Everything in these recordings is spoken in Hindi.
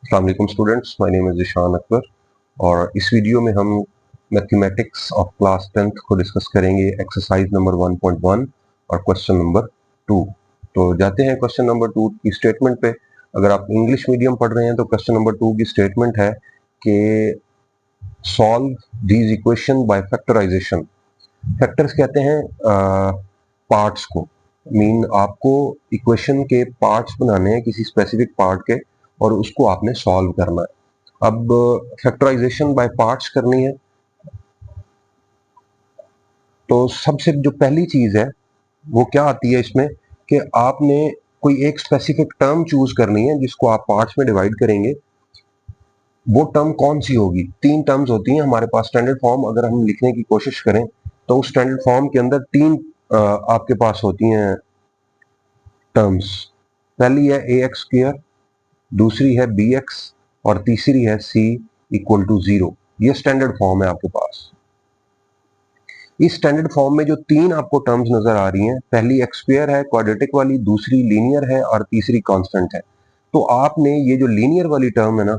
अस्सलाम वालेकुम students, my name is Ishaan Akbar और इस वीडियो में हम मैथमेटिक्स ऑफ क्लास 10th को डिस्कस करेंगे एक्सरसाइज नंबर 1.1 और क्वेश्चन नंबर 2। तो जाते हैं क्वेश्चन नंबर 2 की स्टेटमेंट पे। अगर आप इंग्लिश मीडियम पढ़ रहे हैं तो क्वेश्चन नंबर 2 की स्टेटमेंट है कि solve these equation by factorisation. Factors कहते हैं पार्ट्स को। आपको इक्वेशन के पार्ट्स बनाने हैं किसी स्पेसिफिक पार्ट के और उसको आपने सॉल्व करना है। अब फैक्टराइजेशन बाय पार्ट्स करनी है तो सबसे जो पहली चीज है वो क्या आती है इसमें कि आपने कोई एक स्पेसिफिक टर्म चूज करनी है जिसको आप पार्ट्स में डिवाइड करेंगे। वो टर्म कौन सी होगी? तीन टर्म्स होती हैं हमारे पास स्टैंडर्ड फॉर्म। अगर हम लिखने की कोशिश करें तो उस स्टैंडर्ड फॉर्म के अंदर तीन आपके पास होती हैं टर्म्स। पहली है ए एक्स स्क्र, दूसरी है बी एक्स और तीसरी है सी इक्वल टू 0। ये स्टैंडर्ड फॉर्म है आपके पास। इस स्टैंडर्ड फॉर्म में जो तीन आपको टर्म्स नजर आ रही हैं, पहली एक्स स्क्वायर है क्वाड्रेटिक वाली, दूसरी लीनियर है और तीसरी कांस्टेंट है। तो आपने ये जो लीनियर वाली टर्म है ना,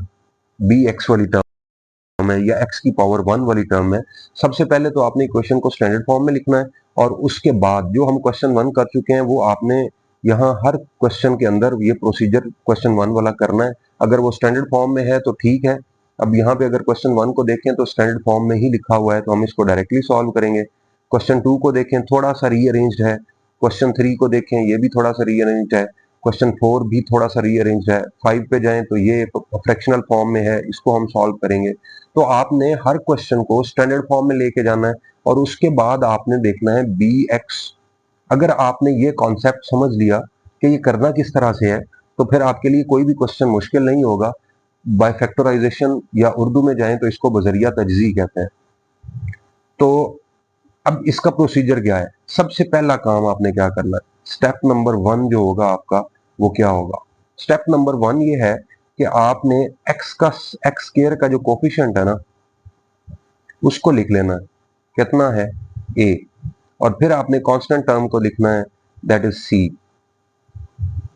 बी एक्स वाली टर्म है या एक्स की पावर 1 वाली टर्म है, सबसे पहले तो आपने इक्वेशन को स्टैंडर्ड फॉर्म में लिखना है और उसके बाद जो हम क्वेश्चन 1 कर चुके हैं वो आपने यहाँ हर क्वेश्चन के अंदर ये प्रोसीजर क्वेश्चन 1 वाला करना है। अगर वो स्टैंडर्ड फॉर्म में है तो ठीक है। अब यहाँ पे अगर क्वेश्चन 1 को देखें तो स्टैंडर्ड फॉर्म में ही लिखा हुआ है तो हम इसको डायरेक्टली सॉल्व करेंगे। क्वेश्चन 2 को देखें, थोड़ा सा रीअरेंज्ड है। क्वेश्चन 3 को देखें, ये भी थोड़ा सा रीअरेंज्ड है। क्वेश्चन 4 भी थोड़ा सा रीअरेंज्ड है। 5 पे जाएं तो ये फ्रैक्शनल फॉर्म में है, इसको हम सॉल्व करेंगे। तो आपने हर क्वेश्चन को स्टैंडर्ड फॉर्म में लेके जाना है और उसके बाद आपने देखना है बी एक्स। अगर आपने ये कॉन्सेप्ट समझ लिया कि ये करना किस तरह से है तो फिर आपके लिए कोई भी क्वेश्चन मुश्किल नहीं होगा। बाय फैक्टराइजेशन या उर्दू में जाएं तो इसको बजरिया तजज़ी कहते हैं। तो अब इसका प्रोसीजर क्या है? सबसे पहला काम आपने क्या करना है, स्टेप नंबर 1 जो होगा आपका वो क्या होगा? स्टेप नंबर 1 ये है कि आपने एक्स स्क्वायर का जो कोफिशिएंट है ना उसको लिख लेना है। कितना है? ए। और फिर आपने कांस्टेंट टर्म को लिखना है, दैट इज सी।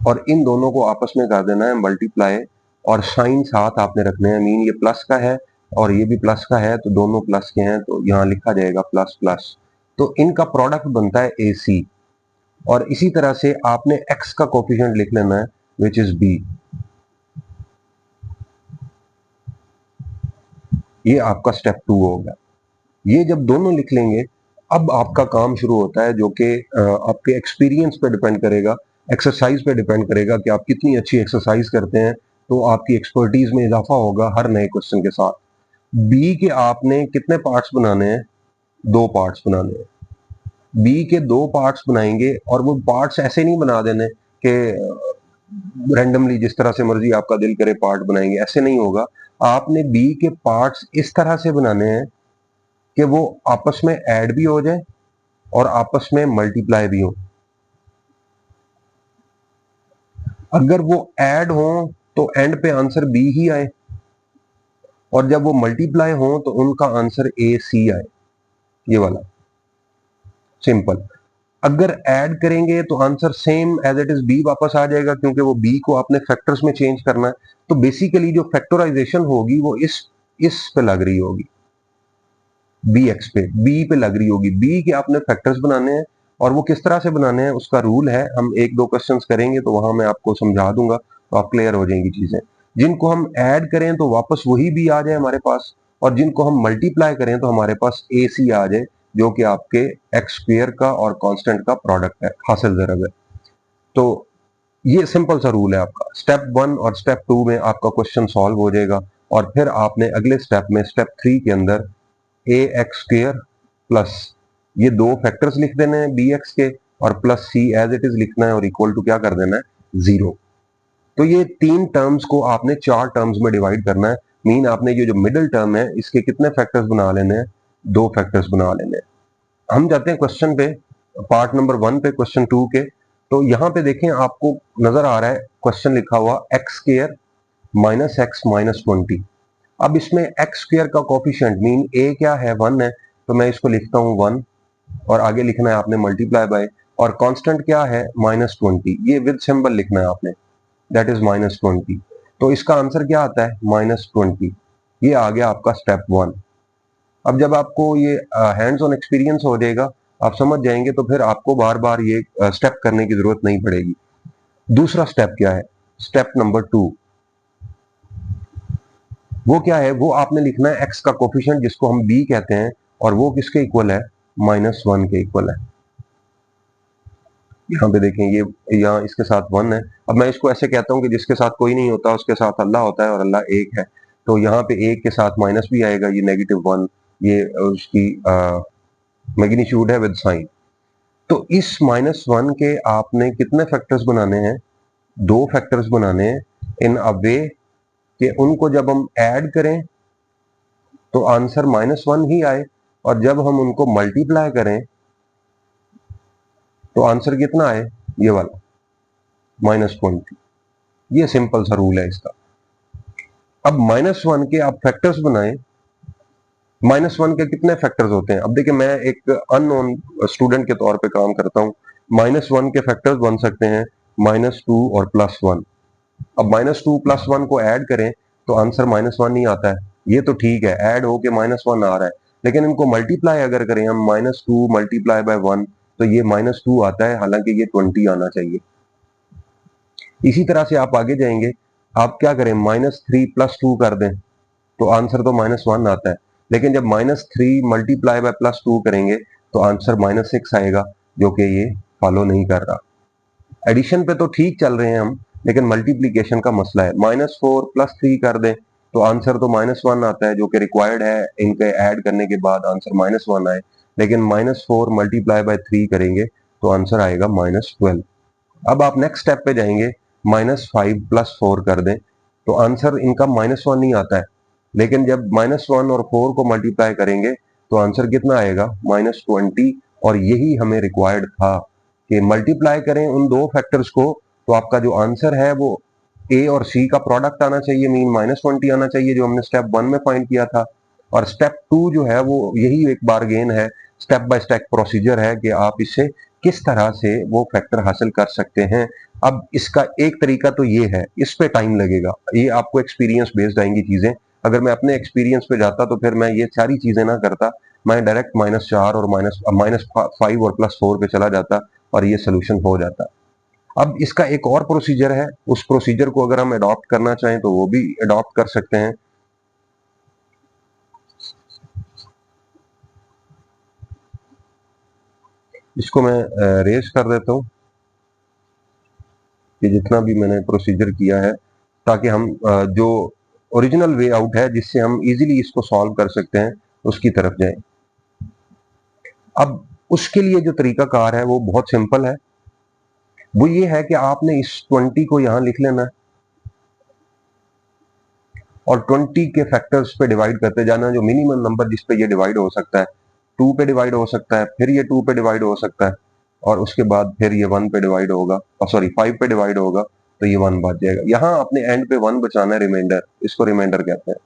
और इन दोनों को आपस में कर देना है मल्टीप्लाई और साइन साथ आपने रखने हैं। ये प्लस का है और ये भी प्लस का है तो दोनों प्लस के हैं तो यहाँ लिखा जाएगा प्लस प्लस। तो इनका प्रोडक्ट बनता है ए सी। और इसी तरह से आपने एक्स का कोफिशिएंट लिख लेना है विच इज बी। ये आपका स्टेप 2 होगा। ये जब दोनों लिख लेंगे अब आपका काम शुरू होता है जो कि आपके एक्सपीरियंस पे डिपेंड करेगा, एक्सरसाइज पे डिपेंड करेगा कि आप कितनी अच्छी एक्सरसाइज करते हैं। तो आपकी एक्सपर्टीज में इजाफा होगा हर नए क्वेश्चन के साथ। बी के आपने कितने पार्ट्स बनाने हैं? 2 पार्ट्स बनाने हैं। बी के 2 पार्ट्स बनाएंगे और वो पार्ट्स ऐसे नहीं बना देने कि रैंडमली जिस तरह से मर्जी आपका दिल करे पार्ट बनाएंगे, ऐसे नहीं होगा। आपने बी के पार्ट्स इस तरह से बनाने हैं कि वो आपस में ऐड भी हो जाए और आपस में मल्टीप्लाई भी हो। अगर वो ऐड हो तो एंड पे आंसर बी ही आए और जब वो मल्टीप्लाई हो तो उनका आंसर ए सी आए। ये वाला सिंपल। अगर ऐड करेंगे तो answer same as it is B वापस आ जाएगा क्योंकि वो बी को आपने फैक्टर्स में चेंज करना है। तो बेसिकली जो फैक्टराइजेशन होगी वो इस पे लग रही होगी, बी एक्स पे, बी पे लग रही होगी। बी के आपने फैक्टर्स बनाने हैं और वो किस तरह से बनाने हैं उसका रूल है। हम एक दो क्वेश्चंस करेंगे तो वहां मैं आपको समझा दूंगा तो आप क्लियर हो जाएंगी चीजें। जिनको हम ऐड करें तो वापस वही बी आ जाए हमारे पास और जिनको हम मल्टीप्लाई करें तो हमारे पास ए सी आ जाए जो कि आपके एक्स स्क्वायर का और कांस्टेंट का प्रोडक्ट है, हासिल ज़रब है। तो ये सिंपल सा रूल है आपका। स्टेप 1 और स्टेप 2 में आपका क्वेश्चन सॉल्व हो जाएगा और फिर आपने अगले स्टेप में स्टेप 3 के अंदर ए एक्स स्क्र प्लस ये दो फैक्टर्स लिख देने हैं बी एक्स के और plus C as it is लिखना है और इक्वल टू क्या कर देना है? 0। तो ये तीन टर्म्स को आपने चार टर्म्स में डिवाइड करना है। आपने ये जो मिडिल टर्म है इसके कितने फैक्टर्स बना लेने हैं? 2 फैक्टर्स बना लेने हैं। हम जाते हैं क्वेश्चन पे, पार्ट नंबर 1 पे, क्वेश्चन 2 के। तो यहाँ पे देखें आपको नजर आ रहा है क्वेश्चन लिखा हुआ x square minus x minus 20। अब इसमें एक्स स्क्वायर का कोफिशिएंट ए क्या है? 1 है तो मैं इसको लिखता हूँ 1 और आगे लिखना है आपने मल्टीप्लाई बाय। और कांस्टेंट क्या है? -20। ये विद सिंबल लिखना है आपने, दैट इज -20। तो इसका आंसर क्या आता है, -20। ये आ गया आपका स्टेप 1। अब जब आपको ये हैंड्स ऑन एक्सपीरियंस हो जाएगा, आप समझ जाएंगे, तो फिर आपको बार बार ये स्टेप करने की जरूरत नहीं पड़ेगी। दूसरा स्टेप क्या है, स्टेप नंबर 2। वो क्या है, वो आपने लिखना है x का कोफिशिएंट जिसको हम b कहते हैं, और वो किसके इक्वल है, -1 के इक्वल है। यहाँ पे देखें, ये यहाँ इसके साथ 1 है। अब मैं इसको ऐसे कहता हूँ कि जिसके साथ कोई नहीं होता उसके साथ अल्लाह होता है, और अल्लाह एक है। तो यहाँ पे एक के साथ माइनस भी आएगा, ये -1, ये उसकी मैग्नीट्यूड है विद साइन। तो इस -1 के आपने कितने फैक्टर्स बनाने हैं, 2 फैक्टर्स बनाने हैं, इन अ वे कि उनको जब हम ऐड करें तो आंसर -1 ही आए, और जब हम उनको मल्टीप्लाई करें तो आंसर कितना आए, ये वाला -20। ये सिंपल सा रूल है इसका। अब -1 के आप फैक्टर्स बनाएं। -1 के कितने फैक्टर्स होते हैं, अब देखिए मैं एक अननोन स्टूडेंट के तौर पे काम करता हूं। -1 के फैक्टर्स बन सकते हैं -2 और +1। अब -2 +1 को ऐड करें तो आंसर -1 ही आता है। ये तो ठीक है, ऐड होके -1 आ रहा है, लेकिन इनको मल्टीप्लाई अगर करें हम, -2 मल्टीप्लाई बाय 1, तो ये -2 आता है, हालांकि ये 20 आना चाहिए। इसी तरह से आप आगे जाएंगे, आप क्या करें, -3 +2 कर दें तो आंसर तो -1 आता है, लेकिन जब -3 मल्टीप्लाई बाय +2 करेंगे तो आंसर -6 आएगा, जो कि ये फॉलो नहीं कर रहा। एडिशन पे तो ठीक चल रहे हैं हम, लेकिन मल्टीप्लीकेशन का मसला है। -4 +3 कर दें तो आंसर तो -1 आता है, जो कि रिक्वायर्ड है इनके ऐड करने के बाद आंसर -1 आए, लेकिन -4 मल्टीप्लाई बाय 3 करेंगे तो आंसर आएगा -12। अब आप नेक्स्ट स्टेप पे जाएंगे, -5 +4 कर दें तो आंसर इनका -1 ही आता है, लेकिन जब -1 और 4 को मल्टीप्लाई करेंगे तो आंसर कितना आएगा, -20। और यही हमें रिक्वायर्ड था कि मल्टीप्लाई करें उन 2 फैक्टर्स को, तो आपका जो आंसर है वो ए और सी का प्रोडक्ट आना चाहिए, मीन -20 आना चाहिए, जो हमने स्टेप 1 में फाइंड किया था। और स्टेप 2 जो है वो यही एक बारगेन है, स्टेप बाय स्टेप प्रोसीजर है कि आप इससे किस तरह से वो फैक्टर हासिल कर सकते हैं। अब इसका एक तरीका तो ये है, इस पे टाइम लगेगा, ये आपको एक्सपीरियंस बेस्ड आएंगी चीजें। अगर मैं अपने एक्सपीरियंस पे जाता तो फिर मैं ये सारी चीजें ना करता, मैं डायरेक्ट -4 और -5 और +4 पे चला जाता और ये सोल्यूशन हो जाता। अब इसका एक और प्रोसीजर है, उस प्रोसीजर को अगर हम अडॉप्ट करना चाहें तो वो भी अडॉप्ट कर सकते हैं। इसको मैं रेज कर देता हूं कि जितना भी मैंने प्रोसीजर किया है, ताकि हम जो ओरिजिनल वे आउट है जिससे हम इजीली इसको सॉल्व कर सकते हैं उसकी तरफ जाएं। अब उसके लिए जो तरीका कार है वो बहुत सिंपल है। वो ये है कि आपने इस 20 को यहां लिख लेना है और 20 के फैक्टर्स पे डिवाइड करते जाना, जो मिनिमम नंबर जिस पे ये डिवाइड हो सकता है। 2 पे डिवाइड हो सकता है, फिर ये 2 पे डिवाइड हो सकता है, और उसके बाद फिर ये 1 पे डिवाइड होगा, और सॉरी 5 पे डिवाइड होगा, तो ये 1 बच जाएगा। यहाँ अपने एंड पे 1 बचाना है, रिमाइंडर, इसको रिमाइंडर कहते हैं।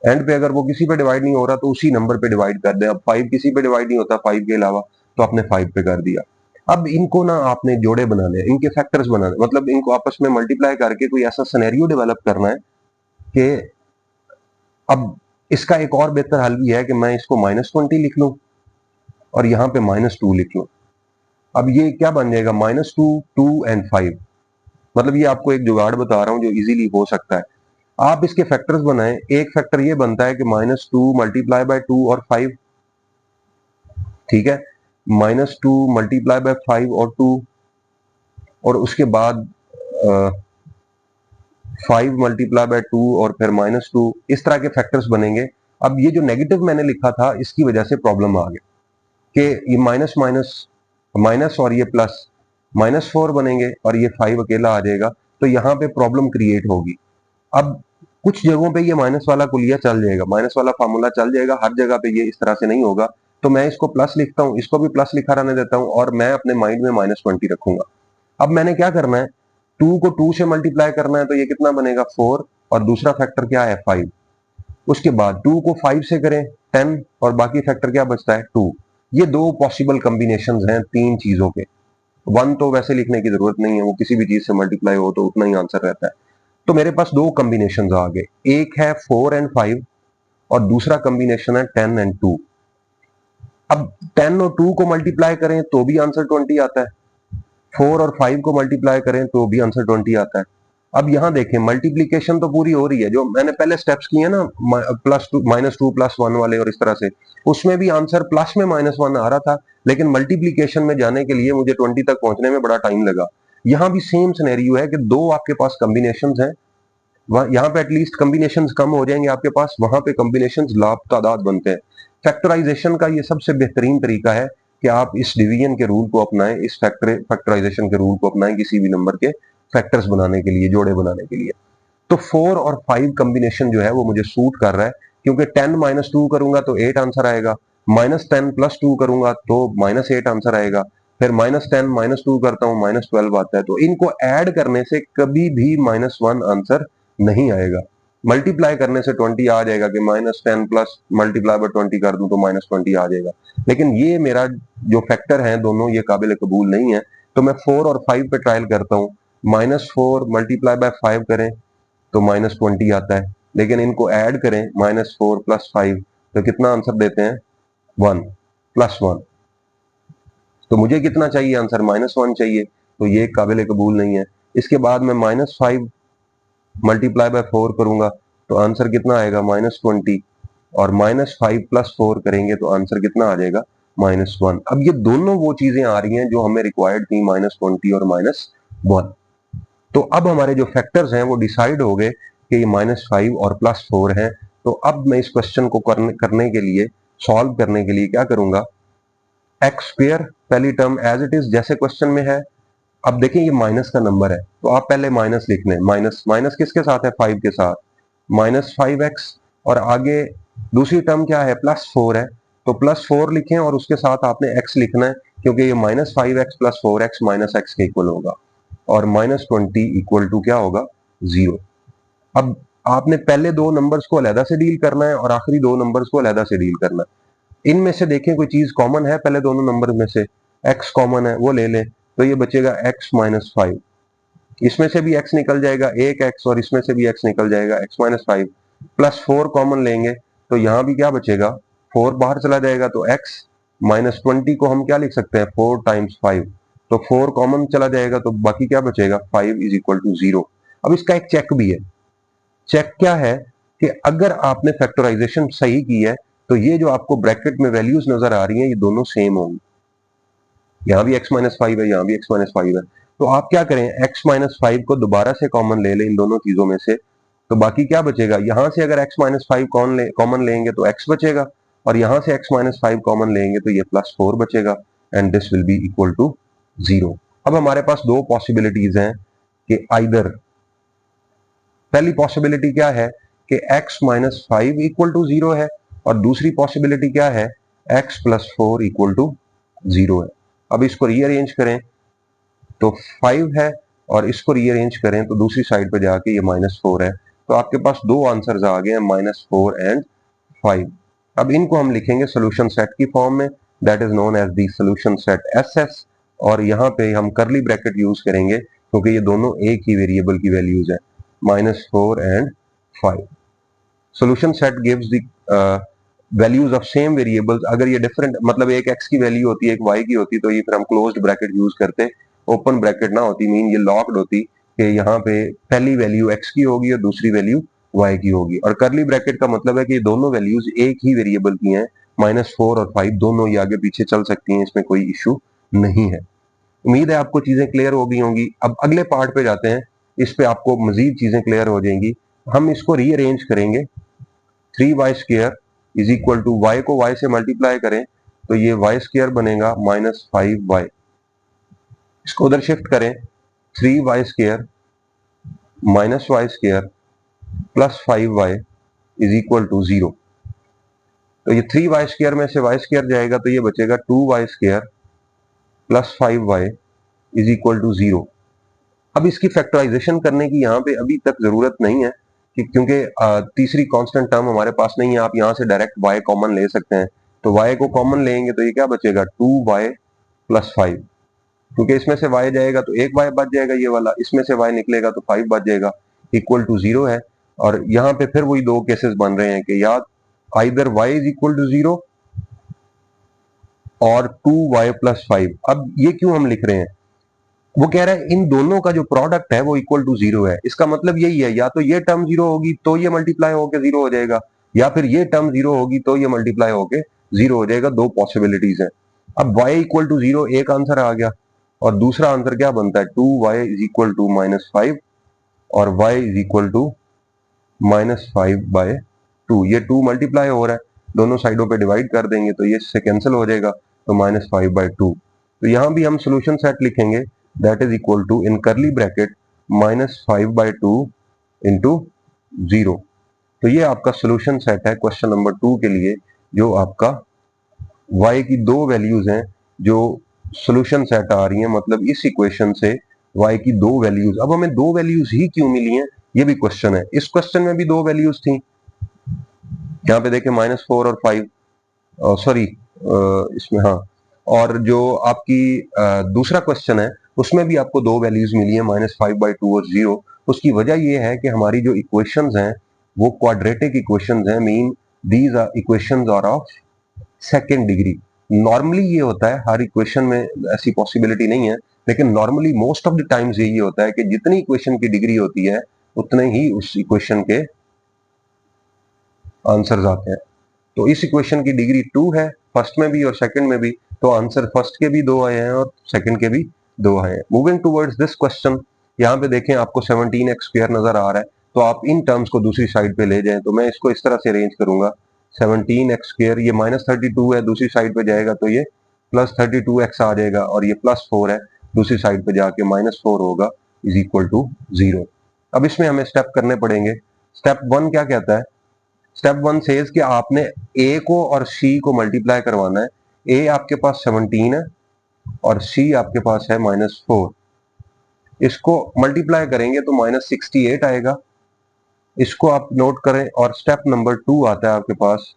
एंड पे अगर वो किसी पे डिवाइड नहीं हो रहा तो उसी नंबर पे डिवाइड कर दे। अब 5 किसी पे डिवाइड नहीं होता 5 के अलावा, तो आपने 5 पे कर दिया। अब इनको ना आपने जोड़े बनाने, इनके फैक्टर्स बनाने, मतलब इनको आपस में मल्टीप्लाई करके कोई ऐसा सिनेरियो डेवलप करना है कि अब इसका एक और बेहतर हल भी है कि मैं इसको -20 लिख लूं और यहां पे -2 लिख लूं। अब ये क्या बन जाएगा, -2, 2 एंड 5। मतलब ये आपको एक जुगाड़ बता रहा हूं जो इजीली हो सकता है। आप इसके फैक्टर्स बनाएं। एक फैक्टर ये बनता है कि -2 मल्टीप्लाई बाय 2 और 5, ठीक है, -2 मल्टीप्लाई बाय 5 और 2, और उसके बाद 5 मल्टीप्लाई बाय 2 और फिर -2, इस तरह के फैक्टर्स बनेंगे। अब ये जो नेगेटिव मैंने लिखा था इसकी वजह से प्रॉब्लम आ गई कि ये माइनस माइनस माइनस और ये प्लस, -4 बनेंगे और ये 5 अकेला आ जाएगा, तो यहाँ पे प्रॉब्लम क्रिएट होगी। अब कुछ जगहों पे ये माइनस वाला कुलिया चल जाएगा, माइनस वाला फार्मूला चल जाएगा, हर जगह पे ये इस तरह से नहीं होगा। तो मैं इसको प्लस लिखता हूँ, इसको भी प्लस लिखा रहने देता हूँ, और मैं अपने माइंड में -20 रखूंगा। अब मैंने क्या करना है, 2 को 2 से मल्टीप्लाई करना है, तो ये कितना बनेगा, 4, और दूसरा फैक्टर क्या है, 5। उसके बाद 2 को 5 से करें, 10, और बाकी फैक्टर क्या बचता है, 2। ये दो पॉसिबल कॉम्बिनेशंस हैं तीन चीजों के। 1 तो वैसे लिखने की जरूरत नहीं है, वो किसी भी चीज से मल्टीप्लाई हो तो उतना ही आंसर रहता है। तो मेरे पास दो कॉम्बिनेशन आ गए, एक है 4 एंड 5 और दूसरा कॉम्बिनेशन है 10 एंड 2। अब 10 और 2 को मल्टीप्लाई करें तो भी आंसर 20 आता है, 4 और 5 को मल्टीप्लाई करें तो भी आंसर 20 आता है। अब यहां देखें मल्टीप्लीकेशन तो पूरी हो रही है, जो मैंने पहले स्टेप्स किए ना +2 -2 +1 वाले और इस तरह से, उसमें भी आंसर प्लस में -1 आ रहा था, लेकिन मल्टीप्लीकेशन में जाने के लिए मुझे 20 तक पहुंचने में बड़ा टाइम लगा। यहां भी सेम सिनेरियो है कि दो आपके पास कॉम्बिनेशंस हैं, यहाँ पे एटलीस्ट कॉम्बिनेशंस कम हो जाएंगे आपके पास, वहां पे कॉम्बिनेशंस लाभ तादाद बनते हैं। फैक्टराइजेशन का ये सबसे बेहतरीन तरीका है कि आप इस डिवीजन के रूल को अपनाएं, इस फैक्टराइजेशन के रूल को अपनाएं किसी भी नंबर के फैक्टर्स बनाने के लिए, जोड़े बनाने के लिए। तो 4 और 5 कॉम्बिनेशन जो है वो मुझे सूट कर रहा है, क्योंकि 10 -2 करूंगा तो 8 आंसर आएगा, -10 +2 करूंगा तो -8 आंसर आएगा, फिर -10 -2 करता हूं -12 आता है। तो इनको ऐड करने से कभी भी -1 आंसर नहीं आएगा। मल्टीप्लाई करने से 20 आ जाएगा कि -10 प्लस मल्टीप्लाई बाय 20 कर दूं तो -20 आ जाएगा, लेकिन ये मेरा जो फैक्टर है दोनों ये काबिल कबूल नहीं है। तो मैं 4 और 5 पे ट्रायल करता हूं, -4 मल्टीप्लाई बाय 5 करें तो -20 आता है, लेकिन इनको ऐड करें -4 + 5 तो कितना आंसर देते हैं 1 +1। तो मुझे कितना चाहिए आंसर, -1 चाहिए, तो ये काबिल कबूल नहीं है। इसके बाद मैं -5 मल्टीप्लाई बाय 4 करूंगा तो आंसर कितना आएगा -20, और -5 + 4 करेंगे तो आंसर कितना आ जाएगा -1। अब ये दोनों वो चीजें आ रही हैं जो हमें रिक्वायर्ड थी, -20 और -1। तो अब हमारे जो फैक्टर्स हैं वो डिसाइड हो गए कि ये -5 और +4 हैं। तो अब मैं इस क्वेश्चन को करने के लिए, सॉल्व करने के लिए क्या करूंगा, x² पहली टर्म एज इट इज जैसे क्वेश्चन में है। अब देखें ये माइनस का नंबर है तो आप पहले माइनस लिख लें, माइनस माइनस किसके साथ है, 5 के साथ, -5x, और आगे दूसरी टर्म क्या है, +4 है, तो +4 लिखें और उसके साथ आपने x लिखना है, क्योंकि ये -5x + 4x -x के इक्वल होगा, और -20 इक्वल टू क्या होगा, 0। अब आपने पहले दो नंबर्स को अलहदा से डील करना है और आखिरी दो नंबर्स को अलहदा से डील करना है। इनमें से देखें कोई चीज कॉमन है, पहले दोनों नंबर में से x कॉमन है वो ले लें, तो ये बचेगा x -5, इसमें से भी x निकल जाएगा, एक x, और इसमें से भी x निकल जाएगा, x -5 +4 कॉमन लेंगे तो यहां भी क्या बचेगा, 4 बाहर चला जाएगा, तो x -20 को हम क्या लिख सकते हैं, 4 × 5, तो 4 कॉमन चला जाएगा तो बाकी क्या बचेगा, 5 = 0। अब इसका एक चेक भी है, चेक क्या है कि अगर आपने फैक्टराइजेशन सही की है तो ये जो आपको ब्रैकेट में वैल्यूज नजर आ रही हैं ये दोनों सेम होंगी, यहां भी x -5 है, यहां भी x -5 है, तो आप क्या करें, x -5 को दोबारा से कॉमन ले लें इन दोनों चीजों में से, तो बाकी क्या बचेगा, यहां से अगर x -5 कॉमन लेंगे तो x बचेगा, और यहां से x -5 कॉमन लेंगे तो ये +4 बचेगा, and this will be equal to 0। अब हमारे पास दो पॉसिबिलिटीज हैं कि आइदर, पहली पॉसिबिलिटी क्या है कि x -5 इक्वल टू 0 है, और दूसरी पॉसिबिलिटी क्या है, x +4 इक्वल टू 0 है। अब इसको रीअरेंज करें तो 5 है, और इसको रीअरेंज करें तो दूसरी साइड पे जाके ये -4 है, तो आपके पास दो आंसर्स आ गए हैं, -4 एंड 5। अब इनको हम लिखेंगे सोल्यूशन सेट की फॉर्म में, that is known as the solution set SS, और यहाँ पे हम करली ब्रैकेट यूज करेंगे क्योंकि ये दोनों एक ही वेरिएबल की वैल्यूज है, -4 and 5। Solution set gives the values of same variables. अगर ये डिफरेंट, मतलब एक x की वैल्यू होती है, एक y की होती, तो ये फिर हम क्लोज्ड ब्रैकेट यूज करते, ओपन ब्रैकेट ना होती, मीन ये लॉक्ड होती कि यहाँ पे पहली वैल्यू x की होगी और दूसरी वैल्यू y की होगी, और करली ब्रैकेट का मतलब है कि ये दोनों वैल्यूज एक ही वेरिएबल की हैं, -4 और 5 दोनों ही आगे पीछे चल सकती हैं, इसमें कोई इशू नहीं है। उम्मीद है आपको चीजें क्लियर हो गई होंगी। अब अगले पार्ट पे जाते हैं, इस पे आपको मजीद चीजें क्लियर हो जाएंगी। हम इसको रीअरेंज करेंगे, 3y² is equal to, y को y से मल्टीप्लाई करें तो ये y² बनेगा -5y, इसको उधर शिफ्ट करें, 3y² -y² + 5y is equal to 0। तो ये 3y² में से y² जाएगा तो ये बचेगा 2y² + 5y is equal to 0। अब इसकी फैक्टराइजेशन करने की यहाँ पे अभी तक जरूरत नहीं है, क्योंकि तीसरी कांस्टेंट टर्म हमारे पास नहीं है। आप यहाँ से डायरेक्ट y कॉमन ले सकते हैं, तो y को कॉमन लेंगे तो ये क्या बचेगा, 2y + 5, क्योंकि इसमें से y जाएगा तो एक y बच जाएगा ये वाला, इसमें से y निकलेगा तो 5 बच जाएगा। इक्वल टू 0 है। और यहाँ पे फिर वही दो केसेस बन रहे हैं कि या either y is equal to 0 और 2y प्लस 5। अब ये क्यों हम लिख रहे हैं, वो कह रहा है इन दोनों का जो प्रोडक्ट है वो इक्वल टू 0 है। इसका मतलब यही है, या तो ये टर्म 0 होगी तो ये मल्टीप्लाई होकर 0 हो जाएगा, या फिर ये टर्म 0 होगी तो ये मल्टीप्लाई होकर 0 हो जाएगा। दो पॉसिबिलिटीज है। अब y इक्वल टू 0 एक आंसर आ गया, और दूसरा आंसर क्या बनता है, 2y इज इक्वल टू -5 और y इज इक्वल टू -5/2। ये 2 मल्टीप्लाई हो रहा है, दोनों साइडों पे डिवाइड कर देंगे तो ये इससे कैंसिल हो जाएगा, तो -5/2। तो यहां भी हम सोल्यूशन सेट लिखेंगे, that is equal to in curly bracket -5/2 into 0। तो ये आपका सोल्यूशन सेट है क्वेश्चन नंबर 2 के लिए, जो आपका y की दो वैल्यूज हैं जो सोल्यूशन सेट आ रही हैं, मतलब इस इक्वेशन से y की दो वैल्यूज। अब हमें दो वैल्यूज ही क्यों मिली हैं, ये भी क्वेश्चन है। इस क्वेश्चन में भी दो वैल्यूज थी, यहाँ पे देखें -4 और 5, सॉरी इसमें हाँ। और जो आपकी दूसरा क्वेश्चन है उसमें भी आपको दो वैल्यूज मिली है, -5/2 और 0। उसकी वजह ये है कि हमारी जो इक्वेशंस हैं वो क्वाड्रेटिक इक्वेशंस हैं, mean these are equations are of second degree. Normally ये होता है, हर इक्वेशन में ऐसी पॉसिबिलिटी नहीं है, लेकिन normally most of the times यही होता है कि जितनी इक्वेशन की डिग्री होती है उतने ही उस इक्वेशन के आंसर्स आते हैं। तो इस इक्वेशन की डिग्री 2 है, फर्स्ट में भी और सेकंड में भी, तो आंसर फर्स्ट के भी 2 आए हैं और सेकंड के भी 2 आए हैं। मूविंग टुवर्ड्स दिस क्वेश्चन, यहाँ पे देखें आपको 17x² नजर आ रहा है, तो आप इन टर्म्स को दूसरी साइड पे ले जाएं। तो मैं इसको इस तरह से अरेंज करूंगा, 17x², ये -32 है, दूसरी साइड पे जाएगा तो ये +32x आ जाएगा, और ये +4 है, दूसरी साइड पे जाके -4 होगा, इज इक्वल टू 0। अब इसमें हमें स्टेप करने पड़ेंगे। स्टेप 1 क्या कहता है, स्टेप 1 सेज कि आपने a को और c को मल्टीप्लाई करवाना है। a आपके पास 17 है और c आपके पास है -4। इसको मल्टीप्लाई करेंगे तो -68 आएगा, इसको आप नोट करें। और स्टेप नंबर 2 आता है आपके पास,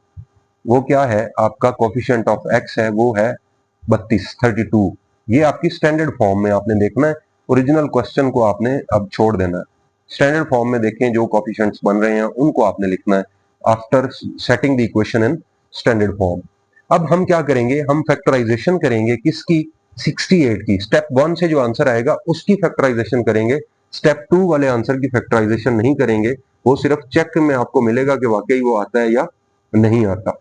वो क्या है, आपका कोफिशिएंट ऑफ x है, वो है 32। ये आपकी स्टैंडर्ड फॉर्म में आपने देखना है, ओरिजिनल क्वेश्चन को आपने अब छोड़ देना है। स्टैंडर्ड फॉर्म में देखें जो कोफिशिएंट्स बन रहे हैं उनको आपने लिखना है after setting the equation in standard form. अब हम क्या करेंगे, हम फैक्टराइजेशन करेंगे किसकी, 68 की। स्टेप 1 से जो आंसर आएगा उसकी फैक्टराइजेशन करेंगे, स्टेप 2 वाले आंसर की फैक्टराइजेशन नहीं करेंगे। वो सिर्फ चेक में आपको मिलेगा कि वाकई वो आता है या नहीं आता।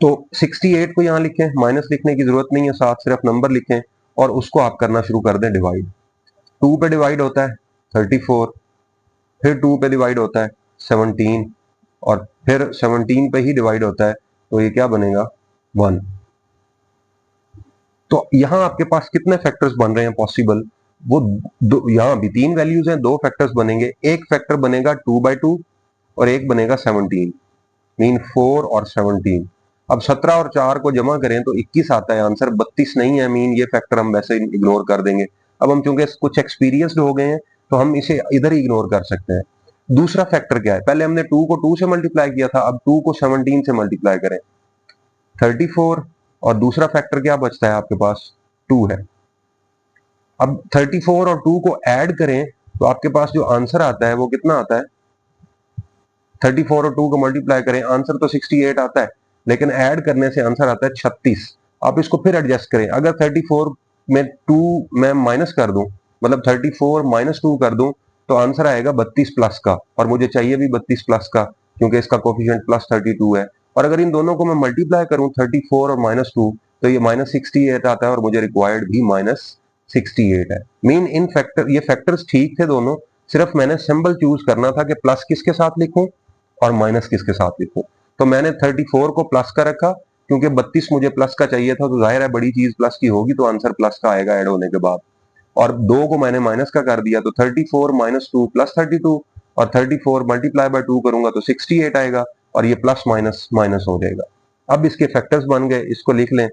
तो 68 को यहां लिखें, माइनस लिखने की जरूरत नहीं है, साथ सिर्फ नंबर लिखें और उसको आप करना शुरू कर दें डिवाइड। 2 पे डिवाइड होता है 34, फिर 2 पे डिवाइड होता है 17, और फिर 17 पे ही डिवाइड होता है, तो ये क्या बनेगा 1। तो यहां आपके पास कितने फैक्टर्स बन रहे हैं पॉसिबल, वो यहां भी 3 वैल्यूज हैं, 2 फैक्टर्स बनेंगे। एक फैक्टर बनेगा 2/2 और एक बनेगा 17, मीन 4 और 17। अब 17 और 4 को जमा करें तो 21 आता है आंसर, 32 नहीं है, मीन ये फैक्टर हम वैसे इग्नोर कर देंगे। अब हम चूंकि कुछ एक्सपीरियंस्ड हो गए हैं तो हम इसे इधर ही इग्नोर कर सकते हैं। दूसरा फैक्टर क्या है, पहले हमने 2 को 2 से मल्टीप्लाई किया था, अब 2 को 17 से मल्टीप्लाई करें 34, और दूसरा फैक्टर क्या बचता है आपके पास 2 है। अब 34 और 2 को ऐड करें तो आपके पास जो आंसर आता है वो कितना आता है, 34 और 2 को मल्टीप्लाई करें, आंसर तो 68 आता है, लेकिन ऐड करने से आंसर आता है 36। आप इसको फिर एडजस्ट करें, अगर 34 में 2 मैं माइनस कर दूं, मतलब 34 -2 कर दूं, तो आंसर आएगा 32 प्लस का, और मुझे चाहिए भी 32 प्लस का क्योंकि इसका कोफिशिएंट +32 है। और अगर इन दोनों को मैं मल्टीप्लाई करूं 34 और -2, तो ये -68 आता है, और मुझे रिक्वायर्ड भी -68 है। मीन इन फैक्टर, ये फैक्टर्स ठीक थे दोनों, सिर्फ मैंने सिंबल चूज करना था कि प्लस किसके साथ लिखूं और माइनस किसके साथ लिखूं। तो मैंने 34 को प्लस का रखा क्योंकि 32 मुझे प्लस का चाहिए था, तो जाहिर है बड़ी चीज प्लस की होगी तो आंसर प्लस का आएगा ऐड होने के बाद। और 2 को मैंने माइनस का कर दिया, तो 34 -2 +32, और 34 मल्टीप्लाई बाय 2 करूंगा तो 68 आएगा, और ये प्लस माइनस माइनस हो जाएगा। अब इसके फैक्टर्स बन गए, इसको लिख लें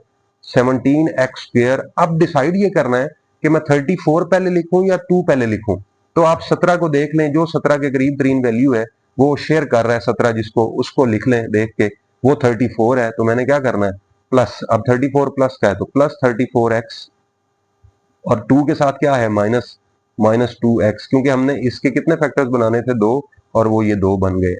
17x²। अब डिसाइड ये करना है कि मैं 34 पहले लिखूं या 2 पहले लिखूं। तो आप 17 को देख लें, जो 17 के करीब तरीन वैल्यू है वो शेयर कर रहा है 17 जिसको, उसको लिख लें देख के, वो 34 है। तो मैंने क्या करना है, प्लस, अब 34 प्लस का है तो प्लस 34x, और 2 के साथ क्या है माइनस, माइनस 2x, क्योंकि हमने इसके कितने फैक्टर्स बनाने थे, 2, और वो ये 2 बन गए।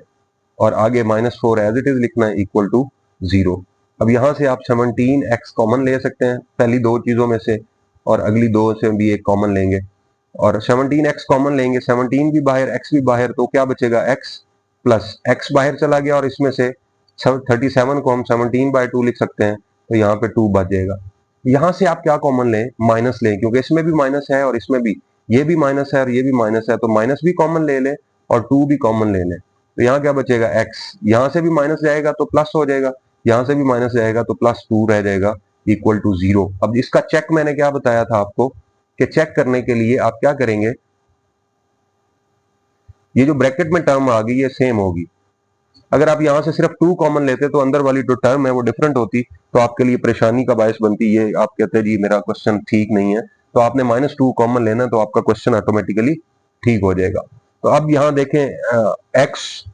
और आगे -4 एज इट इज लिखना है इक्वल टू 0। अब यहां से आप 17x कॉमन ले सकते हैं पहली दो चीजों में से, और अगली दो से भी एक कॉमन लेंगे, और 17x कॉमन लेंगे, 17 भी बाहर x भी बाहर, तो क्या बचेगा x प्लस x बाहर चला गया, और इसमें से 37 को हम 17/2 लिख सकते हैं, तो यहाँ पे 2 बच जाएगा। यहां से आप क्या कॉमन लें, माइनस लें, क्योंकि इसमें भी माइनस है और इसमें भी, ये भी माइनस है और ये भी माइनस है, तो माइनस भी कॉमन ले लें और 2 भी कॉमन ले लें, तो यहाँ क्या बचेगा x, यहां से भी माइनस जाएगा तो प्लस हो जाएगा, यहां से भी माइनस जाएगा तो +2 रह जाएगा इक्वल टू 0। अब इसका चेक मैंने क्या बताया था आपको, कि चेक करने के लिए आप क्या करेंगे, ये जो ब्रैकेट में टर्म आ गई ये सेम होगी। अगर आप यहां से सिर्फ 2 कॉमन लेते तो अंदर वाली जो टर्म है वो डिफरेंट होती, तो आपके लिए परेशानी का बायस बनती, ये आप कहते जी मेरा क्वेश्चन ठीक नहीं है, तो आपने -2 कॉमन लेना, तो आपका क्वेश्चन ऑटोमेटिकली ठीक हो जाएगा। तो अब यहां देखें, x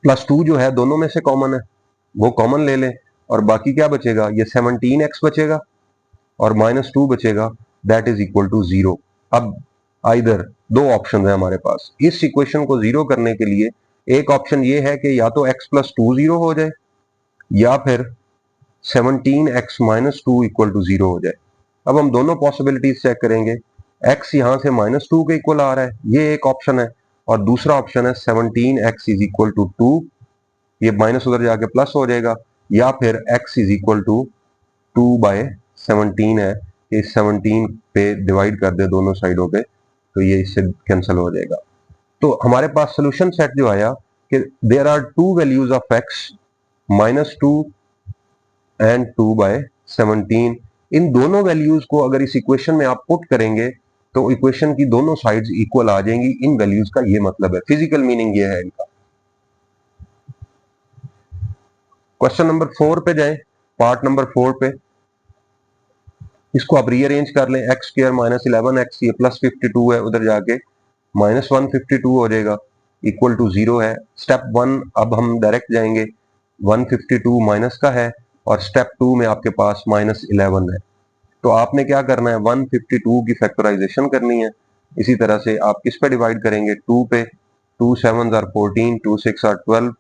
+2 जो है दोनों में से कॉमन है, वो कॉमन ले लें, और बाकी क्या बचेगा, ये 17x बचेगा और -2 बचेगा, दैट इज इक्वल टू 0। अब आइदर दो ऑप्शन है हमारे पास इस इक्वेशन को जीरो करने के लिए, एक ऑप्शन ये है कि या तो x + 2 0 हो जाए, या फिर 17x - 2 इक्वल टू 0 हो जाए। अब हम दोनों पॉसिबिलिटीज चेक करेंगे, x यहां से -2 के इक्वल आ रहा है, ये एक ऑप्शन है, और दूसरा ऑप्शन है 17x = 2, ये माइनस उधर जाके प्लस हो जाएगा, या फिर x = 2/17 है, इस 17 पे डिवाइड कर दे दोनों साइडों पे, तो ये इससे कैंसिल हो जाएगा। तो हमारे पास सोल्यूशन सेट जो आया कि there are two values of x, -2 and 2/17। इन दोनों वैल्यूज को अगर इस इक्वेशन में आप पुट करेंगे तो इक्वेशन की दोनों साइड्स इक्वल आ जाएंगी, इन वैल्यूज का ये मतलब है, फिजिकल मीनिंग ये है इनका। क्वेश्चन नंबर 4 पे जाएं, पार्ट नंबर 4 पे, इसको आप रीअरेंज कर लें, x² - 11x, ये +52 है, उधर जाके -152 हो जाएगा, इक्वल टू 0 है। स्टेप 1 अब हम डायरेक्ट जाएंगे, 152 माइनस का है, और स्टेप 2 में आपके पास -11 है, तो आपने क्या करना है, 152 की फैक्टराइजेशन करनी है। इसी तरह से आप किस पे डिवाइड करेंगे, 2 पे, 2 7 are 14, 2 6 are 12,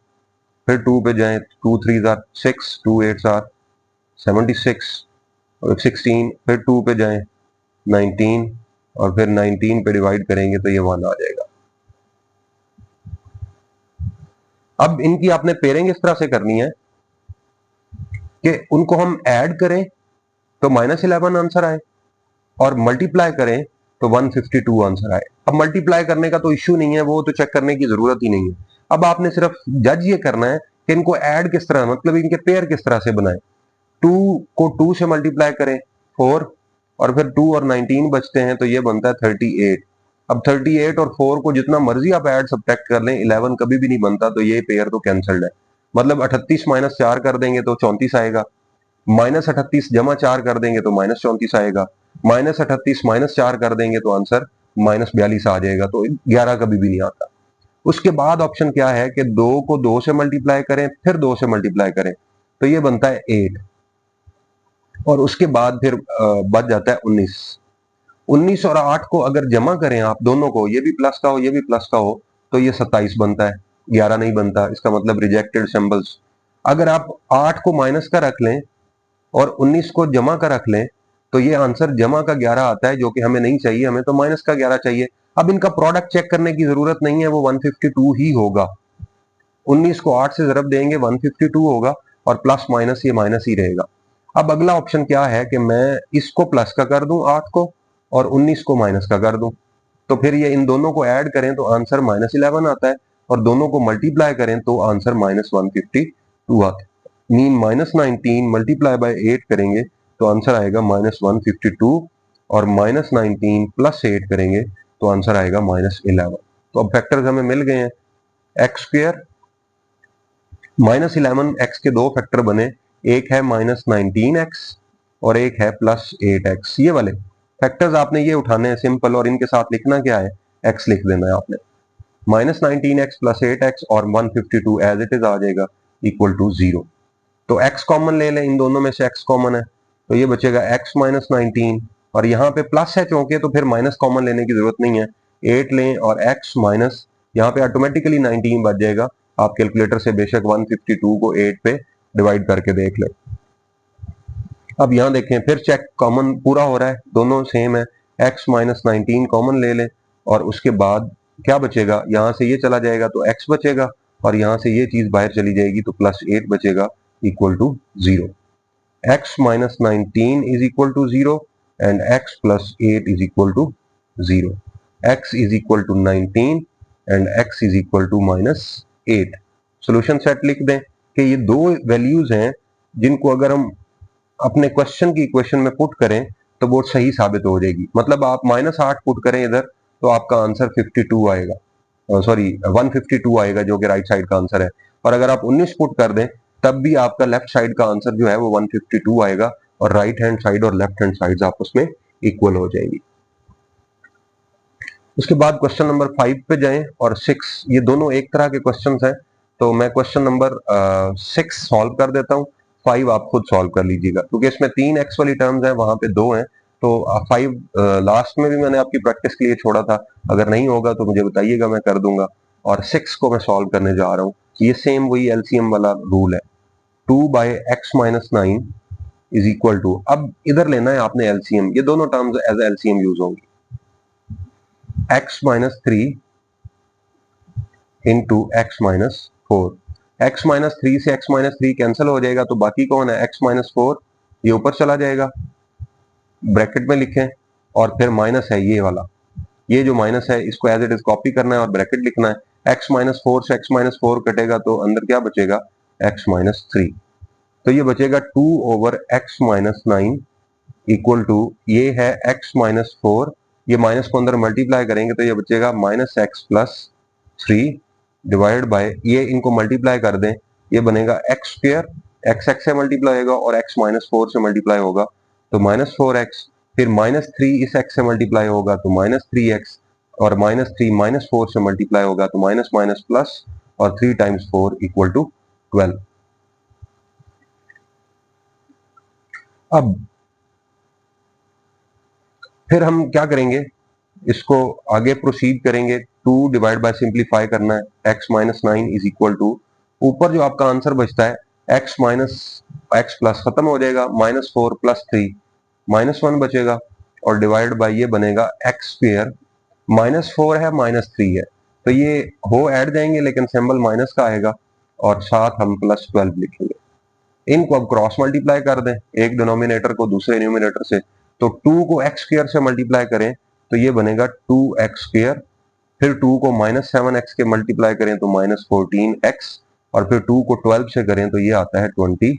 फिर 2 पे जाएं, 2 3 are 6, 2 8 are 76, और 16, फिर 2 पे जाएं 19, और फिर 19 पे डिवाइड करेंगे तो ये 1 आ जाएगा। अब इनकी आपने पेयरिंग इस तरह से करनी है कि उनको हम ऐड करें तो -11 आंसर आए, और मल्टीप्लाई करें तो 152 आंसर आए। अब मल्टीप्लाई करने का तो इश्यू नहीं है, वो तो चेक करने की जरूरत ही नहीं है। अब आपने सिर्फ जज ये करना है कि इनको ऐड किस तरह, मतलब इनके पेयर किस तरह से बनाए। 2 को 2 से मल्टीप्लाई करें 4, और फिर 2 और 19 बचते हैं, तो ये बनता है 38। अब 38 और 4 को जितना मर्जी आप ऐड सब्ट्रैक्ट कर लें, 11 कभी भी नहीं बनता, तो ये पेयर तो कैंसल्ड है। मतलब 38 - 4 कर देंगे तो 34 आएगा, -38 - 4 कर देंगे तो -34 आएगा, -38 - 4 कर देंगे तो आंसर -42 आ जाएगा, तो 11 कभी भी नहीं आता। उसके बाद ऑप्शन क्या है कि 2 को 2 से मल्टीप्लाई करें, फिर 2 से मल्टीप्लाई करें, तो ये बनता है 8, और उसके बाद फिर बच जाता है 19। 19 और 8 को अगर जमा करें आप दोनों को, ये भी प्लस का हो ये भी प्लस का हो, तो ये 27 बनता है, 11 नहीं बनता, इसका मतलब रिजेक्टेड सिंबल्स। अगर आप 8 को माइनस का रख लें और 19 को जमा का रख लें, तो ये आंसर जमा का 11 आता है, जो कि हमें नहीं चाहिए, हमें तो माइनस का 11 चाहिए। अब इनका प्रोडक्ट चेक करने की जरूरत नहीं है, वो 152 ही होगा। 19 को 8 से जरब देंगे 152 होगा, और प्लस माइनस ये माइनस ही रहेगा। अब अगला ऑप्शन क्या है कि मैं इसको प्लस का कर दूं 8 को, और 19 को माइनस का कर दूं, तो फिर ये इन दोनों को ऐड करें तो आंसर -11 आता है, और दोनों को मल्टीप्लाई करें तो आंसर -152 आता है। मीन -19 मल्टीप्लाई बाय 8 करेंगे तो आंसर आएगा -152, और -19 + 8 करेंगे तो आंसर आएगा -11। तो अब फैक्टर्स हमें मिल गए हैं, x² -11x के दो फैक्टर बने, एक है -19x और एक है +8x। ये वाले फैक्टर्स आपने ये उठाने हैं सिंपल, और इनके साथ लिखना क्या है, x लिख देना है आपने, -19x + 8x और 152 एज इट इज आ जाएगा इक्वल टू 0। तो x कॉमन ले लें, इन दोनों में से x कॉमन है तो ये बचेगा x माइनस 19, और यहाँ पे प्लस है चूंकि तो फिर माइनस कॉमन लेने की जरूरत नहीं है, 8 लें और x माइनस यहाँ पे ऑटोमेटिकली 19 बच जाएगा। आप कैलकुलेटर से बेशक 152 को 8 पे डिवाइड करके देख लें। अब यहाँ देखें, फिर चेक कॉमन पूरा हो रहा है, दोनों सेम है, x माइनस 19 कॉमन ले लें और उसके बाद क्या बचेगा, यहाँ से ये चला जाएगा तो x बचेगा और यहाँ से ये चीज बाहर चली जाएगी तो प्लस 8 बचेगा equal to 0। x minus 19 is equal to 0 and x plus 8 is equal to 0। x is equal to 19 and x is equal to minus 8। Solution set लिख दें कि ये दो वैल्यूज हैं जिनको अगर हम अपने क्वेश्चन की इक्वेशन में पुट करें तो वो सही साबित हो जाएगी। मतलब आप -8 पुट करें इधर तो आपका आंसर 52 आएगा, सॉरी 152 आएगा जो कि राइट साइड का आंसर है। और अगर आप 19 पुट कर दें तब भी आपका लेफ्ट साइड का आंसर जो है वो 152 आएगा और राइट हैंड साइड और लेफ्ट हैंड साइड आपस में इक्वल हो जाएगी। उसके बाद क्वेश्चन नंबर 5 पे जाएं और 6, ये दोनों एक तरह के क्वेश्चंस हैं तो मैं क्वेश्चन नंबर 6 सॉल्व कर देता हूं, 5 आप खुद सॉल्व कर लीजिएगा क्योंकि इसमें 3 एक्स वाली टर्म्स हैं, वहां पे 2 हैं। तो 5 लास्ट में भी मैंने आपकी प्रैक्टिस के लिए छोड़ा था, अगर नहीं होगा तो मुझे बताइएगा, मैं कर दूंगा। और 6 को मैं सॉल्व करने जा रहा हूँ। ये सेम वही एलसीएम वाला रूल है, 2 by x minus 9 is equal to, अब इधर लेना है आपने एलसीएम, ये दोनों टर्म्स एज एलसीएम यूज होंगी, x minus 3 into x minus 4। x minus 3 से x माइनस 3 कैंसिल हो जाएगा तो बाकी कौन है, x माइनस 4, ये ऊपर चला जाएगा, ब्रैकेट में लिखें और फिर माइनस है ये वाला, ये जो माइनस है इसको एज इट इज कॉपी करना है और ब्रैकेट लिखना है। x माइनस 4 से x माइनस 4 कटेगा तो अंदर क्या बचेगा, x माइनस 3। तो ये बचेगा 2 over x minus 9 equal to, ये है x माइनस 4, ये माइनस को अंदर मल्टीप्लाई करेंगे तो ये बचेगा minus x plus 3 divide by, ये इनको मल्टीप्लाई कर दें, ये बनेगा एक्स स्क्वायर, एक्स एक्स से मल्टीप्लाई होगा और एक्स माइनस 4 से मल्टीप्लाई होगा तो माइनस 4x, फिर माइनस 3 इस x से मल्टीप्लाई होगा तो माइनस 3x, और माइनस 3 माइनस 4 से मल्टीप्लाई होगा तो माइनस माइनस प्लस, और 3 टाइम्स 4 इक्वल टू 12। अब फिर हम क्या करेंगे, इसको आगे प्रोसीड करेंगे, 2 डिवाइड बाय सिंप्लीफाई करना है, x minus 9 is equal to, ऊपर जो आपका आंसर बचता है x माइनस एक्स प्लस खत्म हो जाएगा, माइनस 4 प्लस 3 माइनस 1 बचेगा और डिवाइड बाय ये बनेगा एक्स स्क्वायर, माइनस 4 है माइनस 3 है तो ये हो ऐड जाएंगे लेकिन सिंबल माइनस का आएगा और साथ हम प्लस 12 लिखेंगे। इनको अब क्रॉस मल्टीप्लाई कर दें, एक डिनोमिनेटर को दूसरे न्यूमिनेटर से, तो 2 को एक्स स्क्वायर से मल्टीप्लाई करें तो ये बनेगा 2x स्क्वायर, फिर 2 को माइनस 7x के मल्टीप्लाई करें तो माइनस 14x, और फिर 2 को 12 से करें तो ये आता है 24,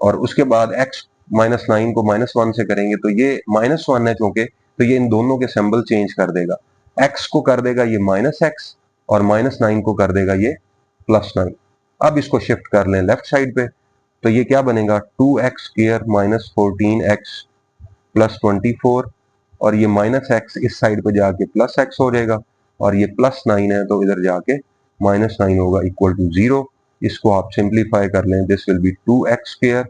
और उसके बाद x माइनस 9 को माइनस 1 से करेंगे तो ये माइनस 1 है चूंकि, तो ये इन दोनों के सिंबल चेंज कर देगा, x को कर देगा ये माइनस एक्स और माइनस 9 को कर देगा ये प्लस 9। अब इसको शिफ्ट कर लें लेफ्ट साइड पे तो ये क्या बनेगा, 2x square minus 14x plus 24, और ये माइनस एक्स इस साइड पे जाके प्लस एक्स हो जाएगा, और ये प्लस 9 है तो इधर जाके माइनस 9 होगा इक्वल टू 0। इसको आप सिंप्लीफाई कर लें, this will B 2x square,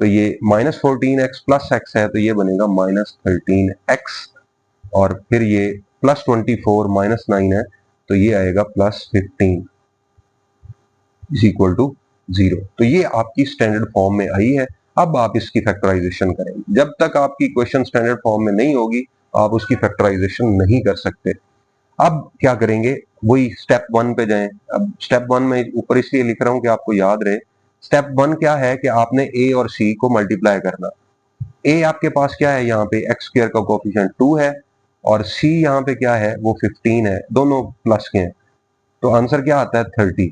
तो ये माइनस 14x प्लस एक्स है तो ये बनेगा माइनस 13x, और फिर ये प्लस 24 माइनस 9 है तो ये आएगा प्लस 15 इज इक्वल टू 0। तो ये आपकी स्टैंडर्ड फॉर्म में आई है। अब आप इसकी फैक्टराइजेशन करेंगे, जब तक आपकी इक्वेशन स्टैंडर्ड फॉर्म में नहीं होगी आप उसकी फैक्टराइजेशन नहीं कर सकते। अब क्या करेंगे, वही स्टेप 1 पे जाएं। अब स्टेप 1 में ऊपर इसलिए लिख रहा हूं कि आपको याद रहे, स्टेप 1 क्या है कि आपने a और c को मल्टीप्लाई करना। a आपके पास क्या है, यहाँ पे एक्स स्क्वायर का कोफिशिएंट 2 है, और c यहाँ पे क्या है वो 15 है, दोनों प्लस के हैं, तो आंसर क्या आता है 30।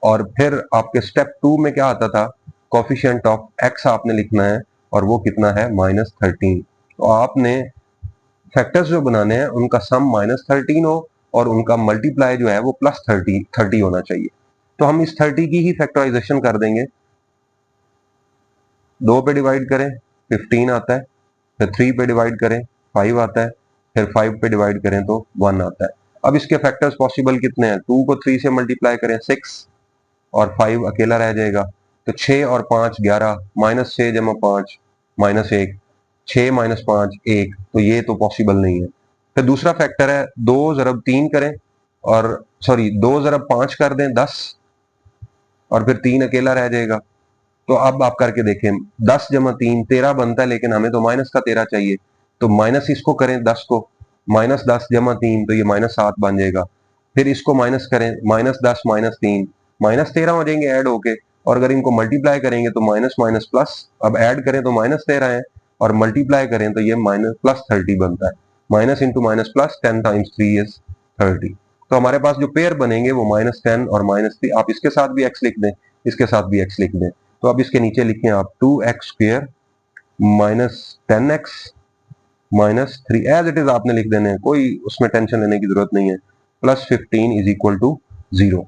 और फिर आपके स्टेप 2 में क्या आता था, कोफिशिएंट ऑफ x आपने लिखना है और वो कितना है -13। तो आपने फैक्टर्स जो बनाने हैं उनका सम -13 हो और उनका मल्टीप्लाई जो है वो प्लस 30 होना चाहिए। तो हम इस 30 की ही फैक्टराइजेशन कर देंगे, 2 पे डिवाइड करें 15 आता है, फिर 3 पे डिवाइड करें 5 आता है, फिर 5 पे डिवाइड करें तो 1 आता है। अब इसके फैक्टर्स पॉसिबल कितने हैं, 2 को 3 से मल्टीप्लाई करें 6, और 5 अकेला रह जाएगा। तो 6 और 5 11, -6 जमा 5 -1, 6 - 5 1, तो ये तो पॉसिबल नहीं है। फिर दूसरा फैक्टर है 2 ज़रब 3 करें और सॉरी 2 ज़रब 5 कर दें 10, और फिर 3 अकेला रह जाएगा। तो अब आप करके देखें, 10 जमा 3 13 बनता है, लेकिन हमें तो माइनस का 13 चाहिए। तो माइनस इसको करें 10 को, -10 जमा 3, तो ये -7 बन जाएगा। फिर इसको माइनस करें, -10 -3 -13 हो जाएंगे ऐड होके, और अगर इनको मल्टीप्लाई करेंगे तो माइनस माइनस प्लस, अब ऐड करें तो -13 है और मल्टीप्लाई करें तो ये +30 बनता है। Minus into minus plus, 10 times 3 is 30। तो हमारे पास जो पेयर बनेंगे वो -10 और -3, आप इसके साथ भी x लिख दें, इसके साथ भी x लिख दें। तो अब इसके नीचे लिखें आप 2x² -10x -3 as it is आपने लिख देने हैं, कोई उसमें टेंशन लेने की जरूरत नहीं है, +15 इज इक्वल टू 0।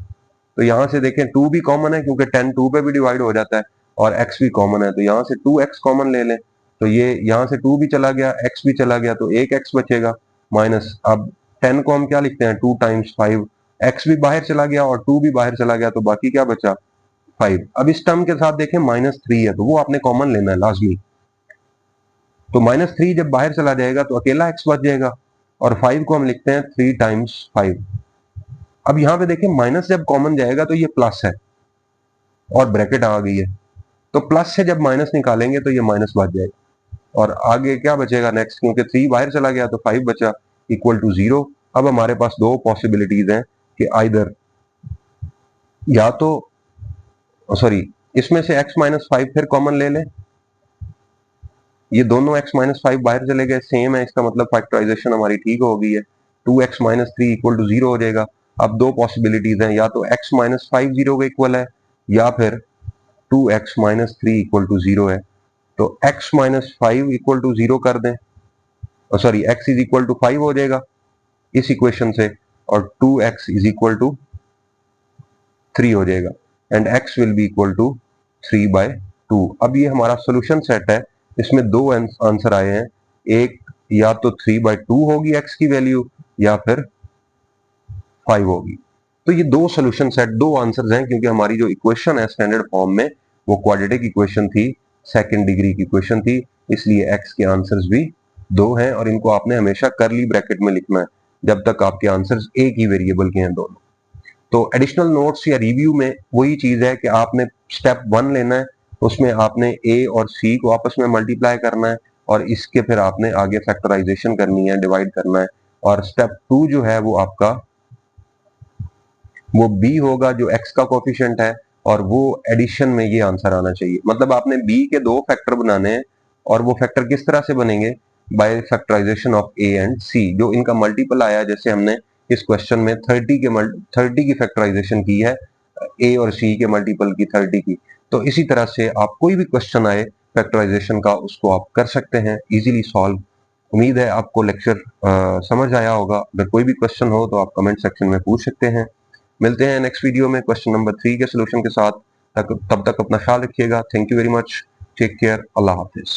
तो यहाँ से देखें 2 भी कॉमन है क्योंकि 10 2 पे भी डिवाइड हो जाता है, और x भी कॉमन है, तो यहाँ से 2x कॉमन ले लें, तो ये यहाँ से 2 भी चला गया, x भी चला गया, तो एक x बचेगा माइनस। अब 10 को हम क्या लिखते हैं 2 टाइम्स 5, x भी बाहर चला गया और 2 भी बाहर चला गया, तो बाकी क्या बचा 5। अब इस टर्म के साथ देखें -3 है, तो वो आपने कॉमन लेना है लाजमी। तो -3 जब बाहर चला जाएगा तो अकेला x बच जाएगा, और 5 को हम लिखते हैं 3 टाइम्स 5। अब यहाँ पे देखें माइनस जब कॉमन जाएगा तो ये प्लस है और ब्रैकेट आ गई है, तो प्लस से जब माइनस निकालेंगे तो ये माइनस बच जाएगा, और आगे क्या बचेगा नेक्स्ट, क्योंकि 3 बाहर चला गया तो 5 बचा इक्वल टू 0। अब हमारे पास दो पॉसिबिलिटीज हैं कि आइदर या तो सॉरी इसमें से x -5 फिर कॉमन ले लें, ये दोनों x -5 बाहर चले गए, सेम है, इसका मतलब फैक्टराइजेशन हमारी ठीक हो गई है, 2x -3 इक्वल टू 0 हो जाएगा। अब दो पॉसिबिलिटीज हैं, या तो x -5 0 के इक्वल है, या फिर 2x -3 इक्वल टू 0 है। तो x -5 इक्वल टू 0 कर दें, sorry x is equal to 5 हो जाएगा इस इक्वेशन से, और 2x इज इक्वल टू 3 हो जाएगा, and x will be equal to 3/2। अब ये हमारा सोल्यूशन सेट है, इसमें दो आंसर आए हैं, एक या तो 3/2 होगी x की वैल्यू, या फिर 5 होगी। तो ये दो सोल्यूशन सेट, दो आंसर्स हैं, क्योंकि हमारी जो इक्वेशन है स्टैंडर्ड फॉर्म में वो क्वाड्रेटिक इक्वेशन थी, सेकंड डिग्री की इक्वेशन थी, इसलिए x के आंसर्स भी दो हैं, और इनको आपने हमेशा करली ब्रैकेट में लिखना है जब तक आपके आंसर्स एक ही वेरिएबल के हैं दोनों। तो एडिशनल नोट्स या रिव्यू में वही चीज है कि आपने स्टेप 1 लेना है, उसमें आपने a और c को आपस में मल्टीप्लाई करना है, और इसके फिर आपने आगे फैक्टराइजेशन करनी है, डिवाइड करना है, और स्टेप 2 जो है वो आपका वो b होगा जो x का कोफिशिएंट है, और वो एडिशन में ये आंसर आना चाहिए। मतलब आपने b के दो फैक्टर बनाने हैं, और वो फैक्टर किस तरह से बनेंगे, by factorisation of a and c, जो इनका मल्टीपल आया, जैसे हमने इस क्वेश्चन में 30 की फैक्टराइजेशन की है, a और c के मल्टीपल की 30 की। तो इसी तरह से आप कोई भी क्वेश्चन आए फैक्टराइजेशन का, उसको आप कर सकते हैं इजीली सॉल्व। उम्मीद है आपको लेक्चर समझ आया होगा। अगर कोई भी क्वेश्चन हो तो आप कमेंट सेक्शन में पूछ सकते हैं। मिलते हैं नेक्स्ट वीडियो में क्वेश्चन नंबर 3 के सोल्यूशन के साथ। तब तक अपना ख्याल रखिएगा। Thank you very much, take care, अल्लाह हाफिज।